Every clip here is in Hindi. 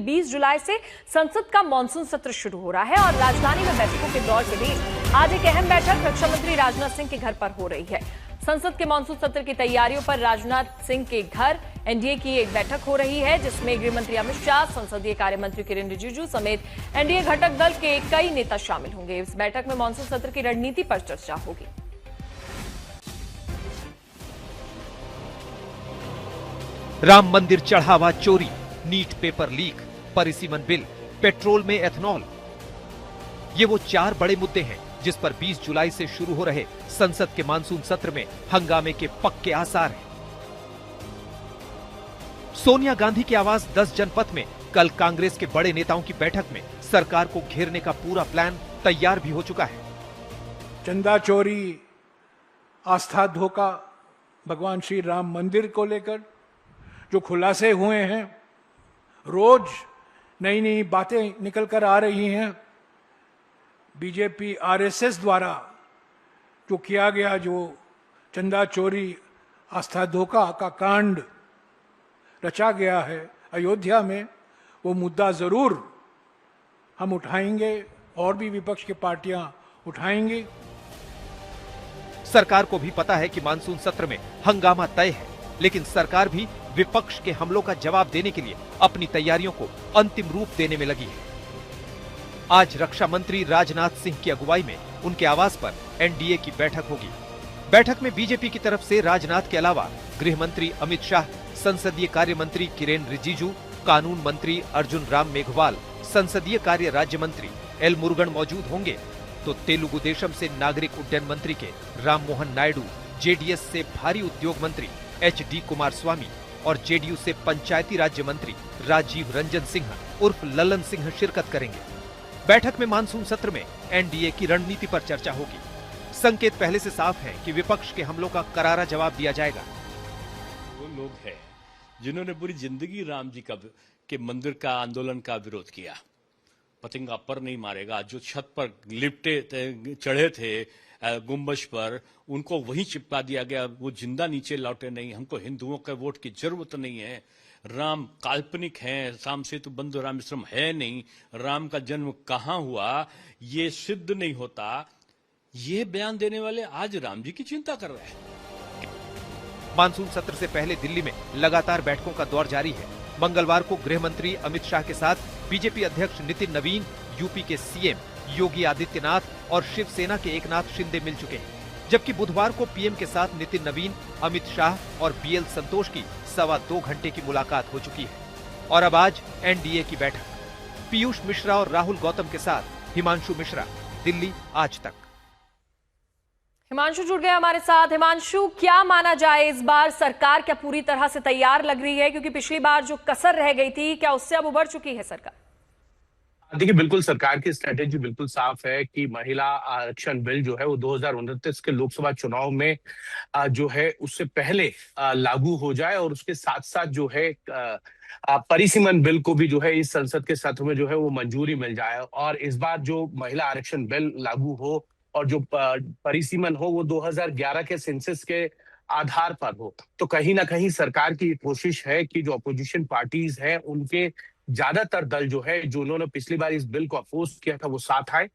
20 जुलाई से संसद का मानसून सत्र शुरू हो रहा है और राजधानी में बैठकों के दौर के बीच आज एक अहम बैठक रक्षा मंत्री राजनाथ सिंह के घर पर हो रही है। संसद के मानसून सत्र की तैयारियों पर राजनाथ सिंह के घर एनडीए की एक बैठक हो रही है, जिसमें गृह मंत्री अमित शाह, संसदीय कार्य मंत्री किरेन रिजिजू समेत एनडीए घटक दल के कई नेता शामिल होंगे। इस बैठक में मानसून सत्र की रणनीति पर चर्चा होगी। राम मंदिर चढ़ावा चोरी, नीट पेपर लीक, परिसीमन बिल, पेट्रोल में एथनॉल, ये वो 4 बड़े मुद्दे हैं जिस पर 20 जुलाई से शुरू हो रहे संसद के मानसून सत्र में हंगामे के पक्के आसार हैं। सोनिया गांधी की आवाज 10 जनपथ में कल कांग्रेस के बड़े नेताओं की बैठक में सरकार को घेरने का पूरा प्लान तैयार भी हो चुका है। चंदा चोरी, आस्था धोखा, भगवान श्री राम मंदिर को लेकर जो खुलासे हुए हैं, रोज नई नई बातें निकल कर आ रही हैं। बीजेपी आरएसएस द्वारा जो किया गया, जो चंदा चोरी, आस्था धोखा का कांड रचा गया है अयोध्या में, वो मुद्दा जरूर हम उठाएंगे और भी विपक्ष की पार्टियां उठाएंगी। सरकार को भी पता है कि मानसून सत्र में हंगामा तय है, लेकिन सरकार भी विपक्ष के हमलों का जवाब देने के लिए अपनी तैयारियों को अंतिम रूप देने में लगी है। आज रक्षा मंत्री राजनाथ सिंह की अगुवाई में उनके आवास पर एनडीए की बैठक होगी। बैठक में बीजेपी की तरफ से राजनाथ के अलावा गृह मंत्री अमित शाह, संसदीय कार्य मंत्री किरेन रिजिजू, कानून मंत्री अर्जुन राम मेघवाल, संसदीय कार्य राज्य मंत्री एल मुरुगन मौजूद होंगे, तो तेलुगु देशम से नागरिक उड्डयन मंत्री के राम मोहन नायडू, जेडीएस से भारी उद्योग मंत्री एचडी कुमारस्वामी और जेडीयू से पंचायती राज्य मंत्री राजीव रंजन सिंह उर्फ ललन सिंह शिरकत करेंगे। बैठक में मानसून सत्र में एनडीए की रणनीति पर चर्चा होगी। संकेत पहले से साफ है कि विपक्ष के हमलों का करारा जवाब दिया जाएगा। वो लोग हैं जिन्होंने पूरी जिंदगी राम जी के मंदिर का आंदोलन का विरोध किया। पतंगा पर नहीं मारेगा, जो छत पर लिपटे चढ़े थे गुम्बज पर, उनको वहीं चिपका दिया गया, वो जिंदा नीचे लौटे नहीं। हमको हिंदुओं के वोट की जरूरत नहीं है। राम काल्पनिक हैं, राम सेतु बंधु रामेश्वरम है नहीं, राम का जन्म कहां हुआ ये सिद्ध नहीं होता। ये बयान देने वाले आज राम जी की चिंता कर रहे हैं। मानसून सत्र से पहले दिल्ली में लगातार बैठकों का दौर जारी है। मंगलवार को गृह मंत्री अमित शाह के साथ बीजेपी अध्यक्ष नितिन नवीन, यूपी के सीएम योगी आदित्यनाथ और शिवसेना के एकनाथ शिंदे मिल चुके हैं, जबकि बुधवार को पीएम के साथ नितिन नवीन, अमित शाह और बीएल संतोष की 2.25 घंटे की मुलाकात हो चुकी है। और अब आज एनडीए की बैठक, पीयूष मिश्रा और राहुल गौतम के साथ हिमांशु मिश्रा, दिल्ली आज तक। हिमांशु जुड़ गए हमारे साथ। हिमांशु, क्या माना जाए, इस बार सरकार क्या पूरी तरह से तैयार लग रही है? क्योंकि पिछली बार जो कसर रह गई थी, क्या उससे अब उबर चुकी है सरकार? देखिए, बिल्कुल सरकार की स्ट्रेटेजी बिल्कुल साफ है कि महिला आरक्षण बिल जो है वो 2029 के लोकसभा चुनाव में जो है उससे पहले लागू हो जाए, और उसके साथ साथ जो है परिसीमन बिल को भी जो है इस संसद के सत्र में जो है वो मंजूरी मिल जाए, और इस बार जो महिला आरक्षण बिल लागू हो और जो परिसीमन हो वो 2011 के सेंसस के आधार पर हो। तो कहीं ना कहीं सरकार की कोशिश है कि जो अपोजिशन पार्टीज हैं उनके ज्यादातर दल जो है, जो उन्होंने पिछली बार इस बिल को अपोज किया था, वो साथ आए।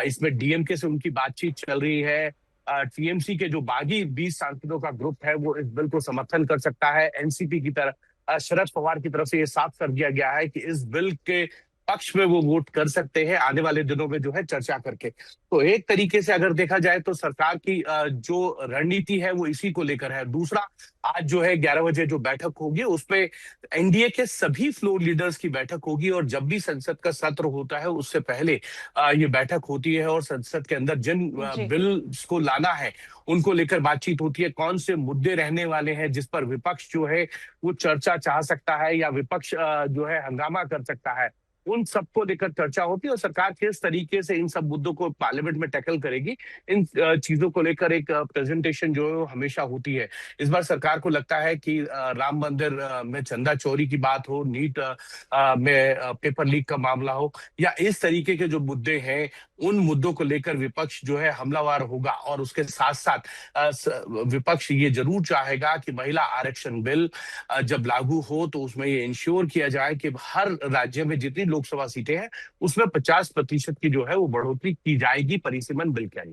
इसमें डीएमके से उनकी बातचीत चल रही है। टीएमसी के जो बागी 20 सांसदों का ग्रुप है वो इस बिल को समर्थन कर सकता है। एनसीपी की तरफ शरद पवार की तरफ से ये साफ कर दिया गया है कि इस बिल के पक्ष में वो वोट कर सकते हैं आने वाले दिनों में जो है चर्चा करके। तो एक तरीके से अगर देखा जाए तो सरकार की जो रणनीति है वो इसी को लेकर है। दूसरा, आज जो है 11 बजे जो बैठक होगी उसमें एनडीए के सभी फ्लोर लीडर्स की बैठक होगी, और जब भी संसद का सत्र होता है उससे पहले ये बैठक होती है और संसद के अंदर जिन बिल्स को लाना है उनको लेकर बातचीत होती है। कौन से मुद्दे रहने वाले हैं जिस पर विपक्ष जो है वो चर्चा चाह सकता है या विपक्ष जो है हंगामा कर सकता है। उन सबको लेकर चर्चा होती है और सरकार किस तरीके से इन सब मुद्दों को पार्लियामेंट में टैकल करेगी, इन चीजों को लेकर एक प्रेजेंटेशन जो है वो हमेशा होती है। इस बार सरकार को लगता है कि राम मंदिर में चंदा चोरी की बात हो, नीट में पेपर लीक का मामला हो, या इस तरीके के जो मुद्दे हैं उन मुद्दों को लेकर विपक्ष जो है हमलावर होगा। और उसके साथ साथ विपक्ष ये जरूर चाहेगा कि महिला आरक्षण बिल जब लागू हो तो उसमें ये इंश्योर किया जाए कि हर राज्य में जितनी लोकसभा सीटें हैं उसमें 50% की जो है वो बढ़ोतरी की जाएगी परिसीमन बिल के अंदर।